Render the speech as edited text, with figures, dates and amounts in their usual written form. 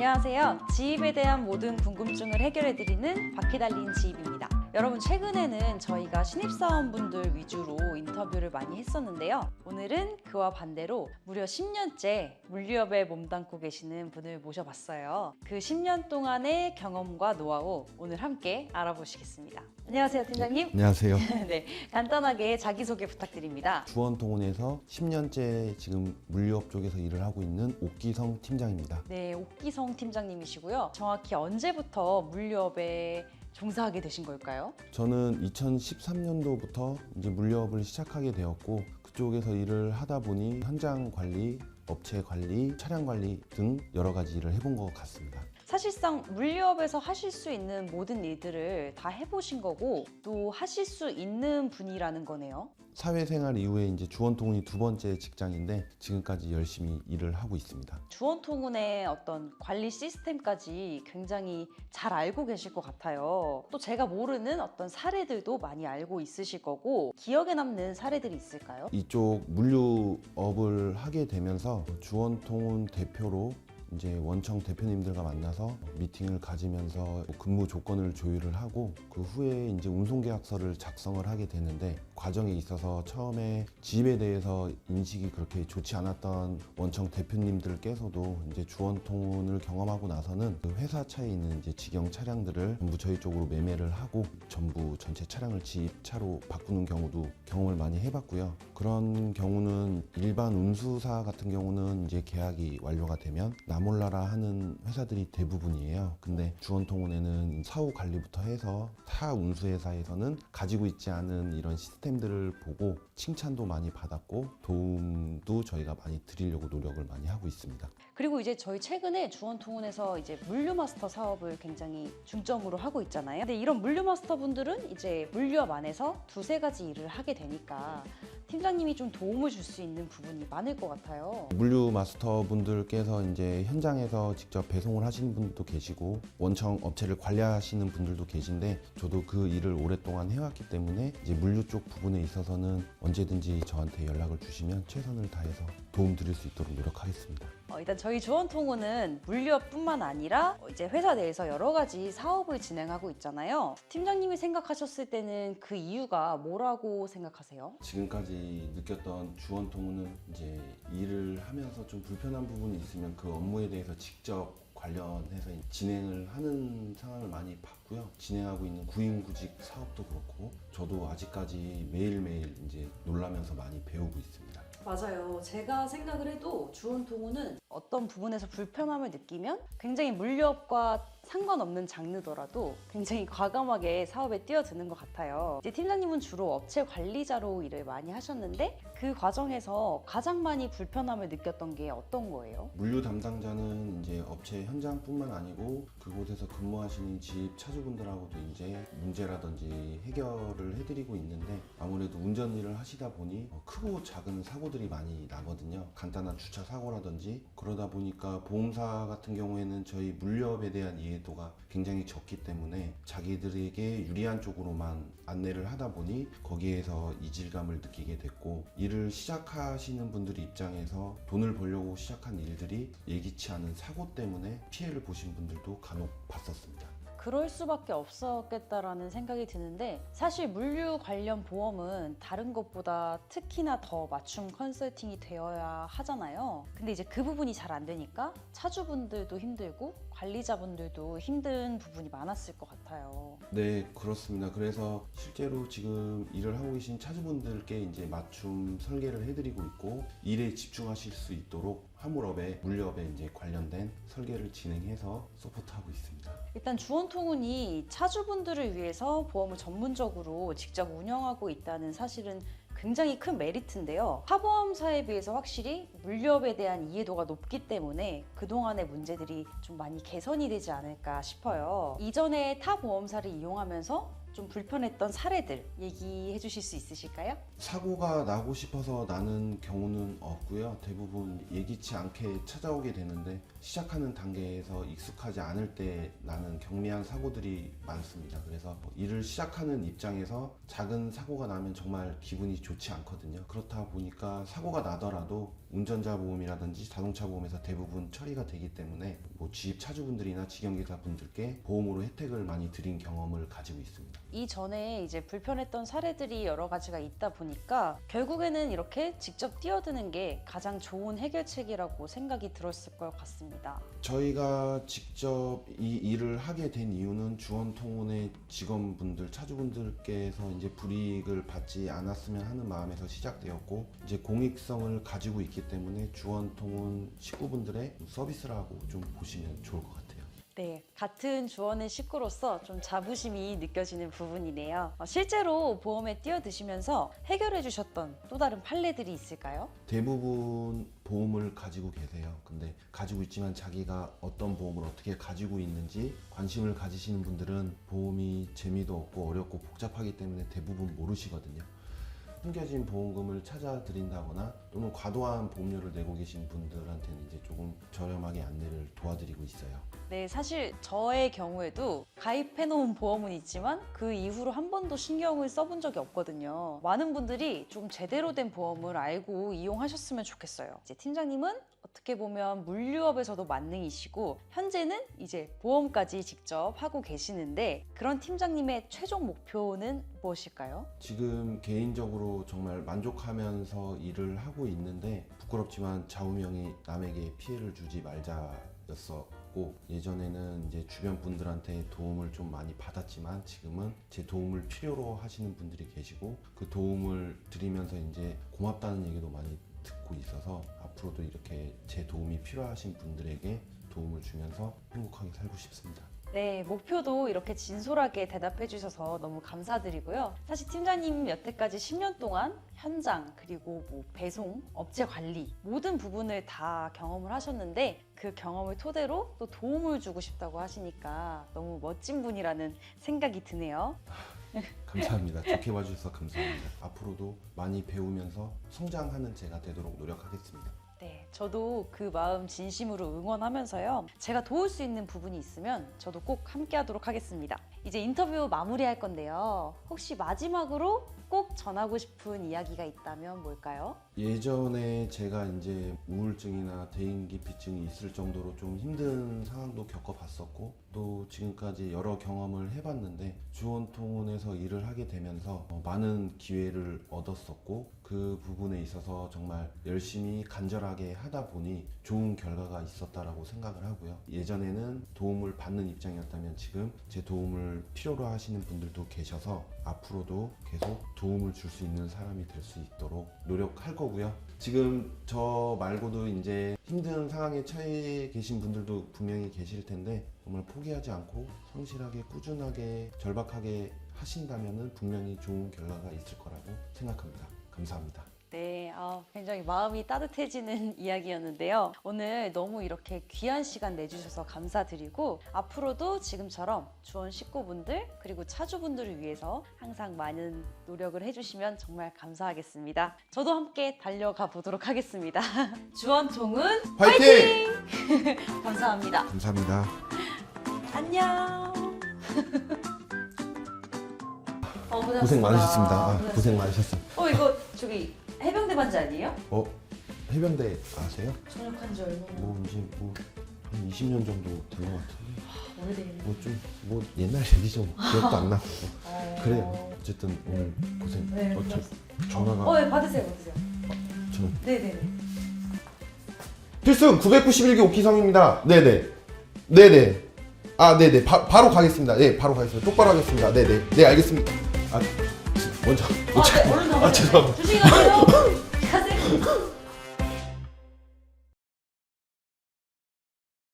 안녕하세요. 지입에 대한 모든 궁금증을 해결해드리는 바퀴 달린 지입입니다. 여러분, 최근에는 저희가 신입사원분들 위주로 인터뷰를 많이 했었는데요. 오늘은 그와 반대로 무려 10년째 물류업에 몸담고 계시는 분을 모셔봤어요. 그 10년 동안의 경험과 노하우 오늘 함께 알아보시겠습니다. 안녕하세요, 팀장님. 안녕하세요. 네, 간단하게 자기소개 부탁드립니다. 주원통운에서 10년째 지금 물류업 쪽에서 일을 하고 있는 옥기성 팀장입니다. 네, 옥기성 팀장님이시고요. 정확히 언제부터 물류업에 종사하게 되신 걸까요? 저는 2013년도부터 이제 물류업을 시작하게 되었고, 그쪽에서 일을 하다 보니 현장 관리, 업체 관리, 차량 관리 등 여러 가지 일을 해본 것 같습니다. 사실상 물류업에서 하실 수 있는 모든 일들을 다 해보신 거고 또 하실 수 있는 분이라는 거네요. 사회생활 이후에 이제 주원통운이 두 번째 직장인데 지금까지 열심히 일을 하고 있습니다. 주원통운의 어떤 관리 시스템까지 굉장히 잘 알고 계실 것 같아요. 또 제가 모르는 어떤 사례들도 많이 알고 있으실 거고, 기억에 남는 사례들이 있을까요? 이쪽 물류업을 하게 되면서 주원통운 대표로 이제 원청 대표님들과 만나서 미팅을 가지면서 근무 조건을 조율을 하고, 그 후에 이제 운송계약서를 작성을 하게 되는데, 과정에 있어서 처음에 지입에 대해서 인식이 그렇게 좋지 않았던 원청 대표님들께서도 이제 주원통운을 경험하고 나서는 그 회사 차에 있는 이제 직영 차량들을 전부 저희 쪽으로 매매를 하고 전부 전체 차량을 지입차로 바꾸는 경우도 경험을 많이 해봤고요. 그런 경우는 일반 운수사 같은 경우는 이제 계약이 완료가 되면 나몰라라 하는 회사들이 대부분이에요. 근데 주원통운에는 사후 관리부터 해서 타 운수회사에서는 가지고 있지 않은 이런 시스템들을 보고 칭찬도 많이 받았고 도움도 저희가 많이 드리려고 노력을 많이 하고 있습니다. 그리고 이제 저희 최근에 주원통운에서 이제 물류마스터 사업을 굉장히 중점으로 하고 있잖아요. 근데 이런 물류마스터 분들은 이제 물류업 안에서 두세 가지 일을 하게 되니까 팀장님이 좀 도움을 줄 수 있는 부분이 많을 것 같아요. 물류 마스터 분들께서 이제 현장에서 직접 배송을 하시는 분들도 계시고 원청 업체를 관리하시는 분들도 계신데, 저도 그 일을 오랫동안 해왔기 때문에 이제 물류 쪽 부분에 있어서는 언제든지 저한테 연락을 주시면 최선을 다해서 도움 드릴 수 있도록 노력하겠습니다. 일단 저희 주원통운은 물류업뿐만 아니라 이제 회사 내에서 여러 가지 사업을 진행하고 있잖아요. 팀장님이 생각하셨을 때는 그 이유가 뭐라고 생각하세요? 지금까지 느꼈던 주원통운은 이제 일을 하면서 좀 불편한 부분이 있으면 그 업무에 대해서 직접 관련해서 진행을 하는 상황을 많이 봤고요. 진행하고 있는 구인구직 사업도 그렇고 저도 아직까지 매일매일 이제 놀라면서 많이 배우고 있습니다. 맞아요. 제가 생각을 해도 주원통운은 어떤 부분에서 불편함을 느끼면 굉장히 물류업과 상관없는 장르더라도 굉장히 과감하게 사업에 뛰어드는 것 같아요. 이제 팀장님은 주로 업체 관리자로 일을 많이 하셨는데 그 과정에서 가장 많이 불편함을 느꼈던 게 어떤 거예요? 물류 담당자는 이제 업체 현장뿐만 아니고 그곳에서 근무하시는 지입 차주분들하고도 이제 문제라든지 해결을 해드리고 있는데, 아무래도 운전 일을 하시다 보니 크고 작은 사고들이 많이 나거든요. 간단한 주차 사고라든지. 그러다 보니까 보험사 같은 경우에는 저희 물류업에 대한 이해도가 굉장히 적기 때문에 자기들에게 유리한 쪽으로만 안내를 하다 보니 거기에서 이질감을 느끼게 됐고, 일을 시작하시는 분들 입장에서 돈을 벌려고 시작한 일들이 예기치 않은 사고 때문에 피해를 보신 분들도 간혹 봤었습니다. 그럴 수밖에 없었겠다라는 생각이 드는데, 사실 물류 관련 보험은 다른 것보다 특히나 더 맞춤 컨설팅이 되어야 하잖아요. 근데 이제 그 부분이 잘 안 되니까 차주분들도 힘들고 관리자분들도 힘든 부분이 많았을 것 같아요. 네, 그렇습니다. 그래서 실제로 지금 일을 하고 계신 차주분들께 이제 맞춤 설계를 해드리고 있고, 일에 집중하실 수 있도록 화물업에, 물류업에 이제 관련된 설계를 진행해서 서포트하고 있습니다. 일단 주원통운이 차주분들을 위해서 보험을 전문적으로 직접 운영하고 있다는 사실은 굉장히 큰 메리트인데요. 타보험사에 비해서 확실히 물류업에 대한 이해도가 높기 때문에 그동안의 문제들이 좀 많이 개선이 되지 않을까 싶어요. 이전에 타 보험사를 이용하면서 좀 불편했던 사례들 얘기해 주실 수 있으실까요? 사고가 나고 싶어서 나는 경우는 없고요. 대부분 예기치 않게 찾아오게 되는데 시작하는 단계에서 익숙하지 않을 때 나는 경미한 사고들이 많습니다. 그래서 일을 시작하는 입장에서 작은 사고가 나면 정말 기분이 좋지 않거든요. 그렇다 보니까 사고가 나더라도 운전자 보험이라든지 자동차 보험에서 대부분 처리가 되기 때문에 주입 차주분들이나 직영기사분들께 보험으로 혜택을 많이 드린 경험을 가지고 있습니다. 이전에 이제 불편했던 사례들이 여러 가지가 있다 보니까 결국에는 이렇게 직접 뛰어드는 게 가장 좋은 해결책이라고 생각이 들었을 것 같습니다. 저희가 직접 이 일을 하게 된 이유는 주원통운의 직원분들, 차주분들께서 이제 불이익을 받지 않았으면 하는 마음에서 시작되었고, 이제 공익성을 가지고 있기 때문에 주원통운 식구분들의 서비스라고 좀 보시면 좋을 것 같아요. 네, 같은 주원의 식구로서 좀 자부심이 느껴지는 부분이네요. 실제로 보험에 뛰어드시면서 해결해 주셨던 또 다른 판례들이 있을까요? 대부분 보험을 가지고 계세요. 근데 가지고 있지만 자기가 어떤 보험을 어떻게 가지고 있는지 관심을 가지시는 분들은 보험이 재미도 없고 어렵고 복잡하기 때문에 대부분 모르시거든요. 숨겨진 보험금을 찾아드린다거나 또는 과도한 보험료를 내고 계신 분들한테는 이제 조금 저렴하게 안내를 도와드리고 있어요. 네, 사실 저의 경우에도 가입해놓은 보험은 있지만 그 이후로 한 번도 신경을 써본 적이 없거든요. 많은 분들이 좀 제대로 된 보험을 알고 이용하셨으면 좋겠어요. 이제 팀장님은 어떻게 보면 물류업에서도 만능이시고 현재는 이제 보험까지 직접 하고 계시는데 그런 팀장님의 최종 목표는 무엇일까요? 지금 개인적으로 정말 만족하면서 일을 하고 있는데 부끄럽지만 좌우명이 남에게 피해를 주지 말자였었고, 예전에는 이제 주변 분들한테 도움을 좀 많이 받았지만 지금은 제 도움을 필요로 하시는 분들이 계시고 그 도움을 드리면서 이제 고맙다는 얘기도 많이 듣고 있어서 앞으로도 이렇게 제 도움이 필요하신 분들에게 도움을 주면서 행복하게 살고 싶습니다. 네, 목표도 이렇게 진솔하게 대답해 주셔서 너무 감사드리고요. 사실 팀장님 여태까지 10년 동안 현장 그리고 배송, 업체 관리 모든 부분을 다 경험을 하셨는데 그 경험을 토대로 또 도움을 주고 싶다고 하시니까 너무 멋진 분이라는 생각이 드네요. 감사합니다. 좋게 봐주셔서 감사합니다. 앞으로도 많이 배우면서 성장하는 제가 되도록 노력하겠습니다. 네, 저도 그 마음 진심으로 응원하면서요. 제가 도울 수 있는 부분이 있으면 저도 꼭 함께 하도록 하겠습니다. 이제 인터뷰 마무리할 건데요. 혹시 마지막으로 꼭 전하고 싶은 이야기가 있다면 뭘까요? 예전에 제가 이제 우울증이나 대인기피증이 있을 정도로 좀 힘든 상황도 겪어봤었고 또 지금까지 여러 경험을 해봤는데 주원통운에서 일을 하게 되면서 많은 기회를 얻었었고 그 부분에 있어서 정말 열심히 간절하게 하다 보니 좋은 결과가 있었다라고 생각을 하고요. 예전에는 도움을 받는 입장이었다면 지금 제 도움을 필요로 하시는 분들도 계셔서 앞으로도 계속 도움을 줄 수 있는 사람이 될 수 있도록 노력할 거고요. 지금 저 말고도 이제 힘든 상황에 처해 계신 분들도 분명히 계실 텐데 정말 포기하지 않고 성실하게 꾸준하게 절박하게 하신다면 분명히 좋은 결과가 있을 거라고 생각합니다. 감사합니다. 네, 굉장히 마음이 따뜻해지는 이야기였는데요. 오늘 너무 이렇게 귀한 시간 내주셔서 감사드리고 앞으로도 지금처럼 주원 식구분들 그리고 차주분들을 위해서 항상 많은 노력을 해주시면 정말 감사하겠습니다. 저도 함께 달려가 보도록 하겠습니다. 주원통운 화이팅! 감사합니다. 감사합니다. 안녕. 고생 많으셨습니다. 고생 많으셨습니다. 이거 저기 해병대 반지 아니에요? 해병대 아세요? 전역한 지 얼마나? 이제 한 20년 정도 된 것 같은데 오래되겠네. 옛날 얘기죠. 기억도 안 나고 그래요. 어쨌든 오늘 고생. 네, 전화가 네, 받으세요. 저는 네네네. 필승 991기 오키성입니다. 네네. 네네. 바로 가겠습니다. 네, 바로 가겠습니다. 똑바로 하겠습니다. 네네. 네, 알겠습니다. 먼저. 네, 얼른 가세요. 죄송합니다. 조심히 가세요. 가세요.